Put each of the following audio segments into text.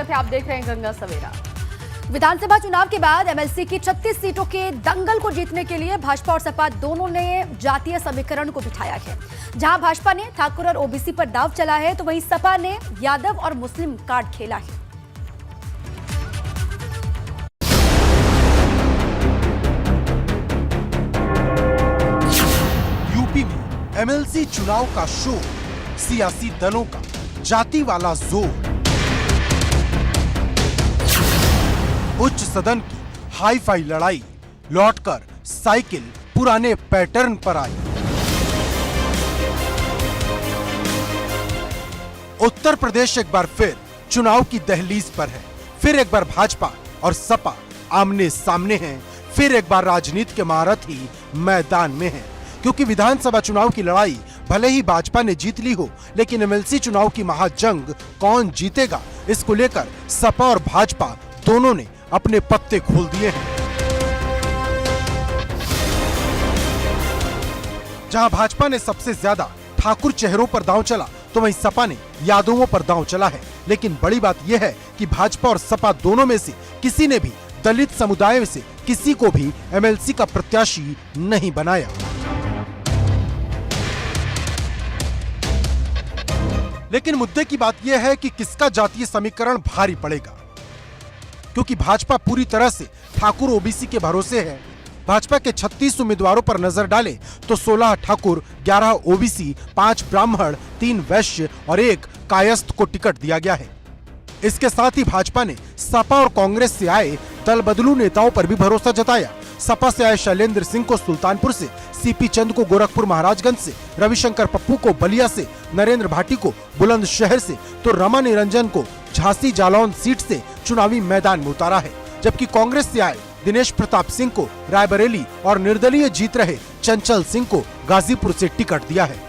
स्वागत है, आप देख रहे हैं गंगा सवेरा। विधानसभा चुनाव के बाद एमएलसी की 36 सीटों के दंगल को जीतने के लिए भाजपा और सपा दोनों ने जातीय समीकरण को बिठाया है। जहां भाजपा ने ठाकुर और ओबीसी पर दांव चला है, तो वहीं सपा ने यादव और मुस्लिम कार्ड खेला है। यूपी में एमएलसी चुनाव का शोर, सियासी दलों का जाति वाला जोर, उच्च सदन की हाई फाई लड़ाई लौटकर साइकिल पुराने पैटर्न पर आई। उत्तर प्रदेश एक बार फिर चुनाव की दहलीज पर है। फिर एक बार भाजपा और सपा आमने सामने हैं। फिर एक बार राजनीति के महारथी मैदान में हैं। क्योंकि विधानसभा चुनाव की लड़ाई भले ही भाजपा ने जीत ली हो, लेकिन एमएलसी चुनाव की महाजंग कौन जीतेगा, इसको लेकर सपा और भाजपा दोनों ने अपने पत्ते खोल दिए हैं। जहां भाजपा ने सबसे ज्यादा ठाकुर चेहरों पर दांव चला, तो वहीं सपा ने यादवों पर दांव चला है। लेकिन बड़ी बात यह है कि भाजपा और सपा दोनों में से किसी ने भी दलित समुदाय से किसी को भी एमएलसी का प्रत्याशी नहीं बनाया। लेकिन मुद्दे की बात यह है कि किसका जातीय समीकरण भारी पड़ेगा, क्योंकि भाजपा पूरी तरह से ठाकुर ओबीसी के भरोसे है। भाजपा के 36 उम्मीदवारों पर नजर डाले तो 16 ठाकुर, 11 ओबीसी, 5 ब्राह्मण, 3 वैश्य और 1 कायस्थ को टिकट दिया गया है। इसके साथ ही भाजपा ने सपा और कांग्रेस से आए दल बदलू नेताओं पर भी भरोसा जताया। सपा से आए शैलेंद्र सिंह को सुल्तानपुर से, सीपी चंद को गोरखपुर महाराजगंज से, रविशंकर पप्पू को बलिया से, नरेंद्र भाटी को बुलंदशहर से, तो रमा निरंजन को झांसी जालौन सीट से चुनावी मैदान में उतारा है। जबकि कांग्रेस से आए दिनेश प्रताप सिंह को रायबरेली और निर्दलीय जीत रहे चंचल सिंह को गाजीपुर से टिकट दिया है।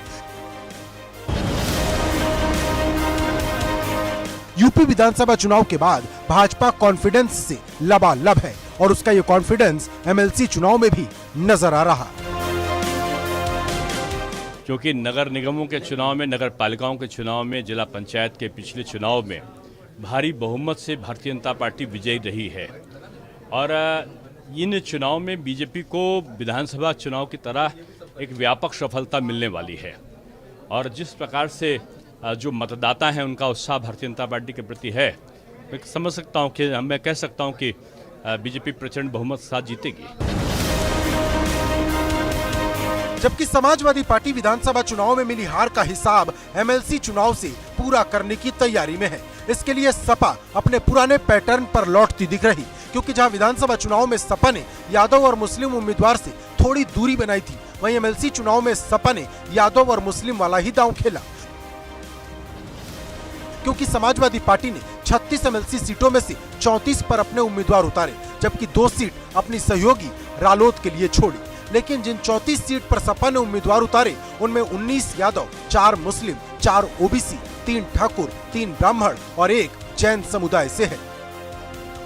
यूपी विधानसभा चुनाव के बाद भाजपा कॉन्फिडेंस से लबालब है और उसका ये कॉन्फिडेंस एमएलसी चुनाव में भी नजर आ रहा। क्योंकि नगर निगमों के चुनाव में, नगर पालिकाओं के चुनाव में, जिला पंचायत के पिछले चुनाव में भारी बहुमत से भारतीय जनता पार्टी विजयी रही है और इन चुनाव में बीजेपी को विधानसभा चुनाव की तरह एक व्यापक सफलता मिलने वाली है। और जिस प्रकार से जो मतदाता हैं उनका उत्साह भारतीय जनता पार्टी के प्रति है, मैं समझ सकता हूं कि मैं कह सकता हूं कि बीजेपी प्रचंड बहुमत के साथ जीतेगी। जबकि समाजवादी पार्टी विधानसभा चुनाव में मिली हार का हिसाब एमएलसी चुनाव से पूरा करने की तैयारी में है। इसके लिए सपा अपने पुराने पैटर्न पर लौटती दिख रही, क्योंकि जहां विधानसभा चुनाव में सपा ने यादव और मुस्लिम उम्मीदवार से थोड़ी दूरी बनाई थी, वहीं एमएलसी चुनाव में सपा ने यादव और मुस्लिम वाला ही दांव खेला। क्योंकि समाजवादी पार्टी ने 36 एमएलसी सीटों में से 34 पर अपने उम्मीदवार उतारे, जबकि 2 सीट अपनी सहयोगी रालोद के लिए छोड़ी। लेकिन जिन 34 सीट पर सपा ने उम्मीदवार उतारे, उनमें 19 यादव, 4 मुस्लिम, 4 ओबीसी, 3 ठाकुर, 3 ब्राह्मण और 1 जैन समुदाय से है।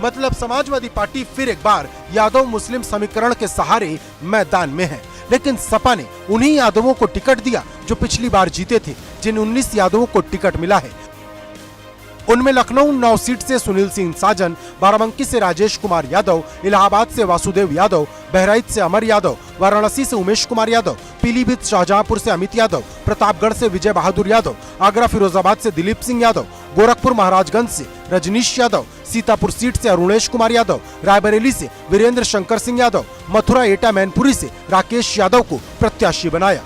मतलब समाजवादी पार्टी फिर एक बार यादव मुस्लिम समीकरण के सहारे मैदान में है। लेकिन सपा ने उन्हीं यादवों को टिकट दिया जो पिछली बार जीते थे। जिन 19 यादवों को टिकट मिला है, उनमें लखनऊ 9 सीट से सुनील सिंह साजन, बाराबंकी से राजेश कुमार यादव, इलाहाबाद से वासुदेव यादव, बहराइच से अमर यादव, वाराणसी से उमेश कुमार यादव, पीलीभीत शाहजहांपुर से अमित यादव, प्रतापगढ़ से विजय बहादुर यादव, आगरा फिरोजाबाद से दिलीप सिंह यादव, गोरखपुर महाराजगंज से रजनीश यादव, सीतापुर सीट से अरुणेश कुमार यादव, रायबरेली से वीरेंद्र शंकर सिंह यादव, मथुरा एटा मैनपुरी से राकेश यादव को प्रत्याशी बनाया।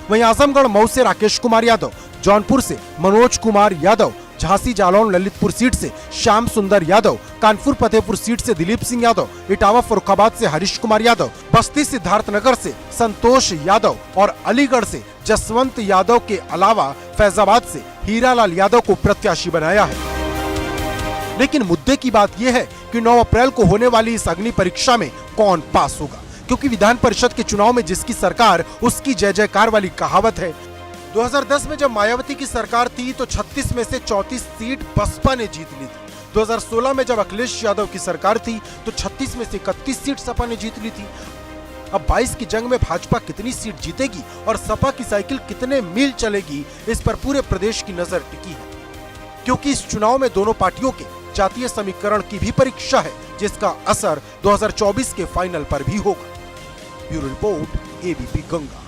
वहीं आजमगढ़ मऊ से राकेश कुमार यादव, जौनपुर से मनोज कुमार यादव, झांसी जालौन ललितपुर सीट से श्याम सुंदर यादव, कानपुर फतेहपुर सीट से दिलीप सिंह यादव, इटावा फर्रुखाबाद से हरीश कुमार यादव, बस्ती सिद्धार्थनगर से संतोष यादव और अलीगढ़ से जसवंत यादव के अलावा फैजाबाद से हीरालाल यादव को प्रत्याशी बनाया है। लेकिन मुद्दे की बात यह है कि 9 अप्रैल को होने वाली इस अग्नि परीक्षा में कौन पास होगा, क्योंकि विधान परिषद के चुनाव में जिसकी सरकार उसकी जय जयकार वाली कहावत है। 2010 में जब मायावती की सरकार थी तो 36 में से 34 सीट बसपा ने जीत ली थी। 2016 में जब अखिलेश यादव की सरकार थी तो 36 में से 31 सीट सपा ने जीत ली थी। अब 22 की जंग में भाजपा कितनी सीट जीतेगी और सपा की साइकिल कितने मील चलेगी, इस पर पूरे प्रदेश की नजर टिकी है, क्योंकि इस चुनाव में दोनों पार्टियों के जातीय समीकरण की भी परीक्षा है, जिसका असर 2024 के फाइनल पर भी होगा। Bureau report, ABP Ganga.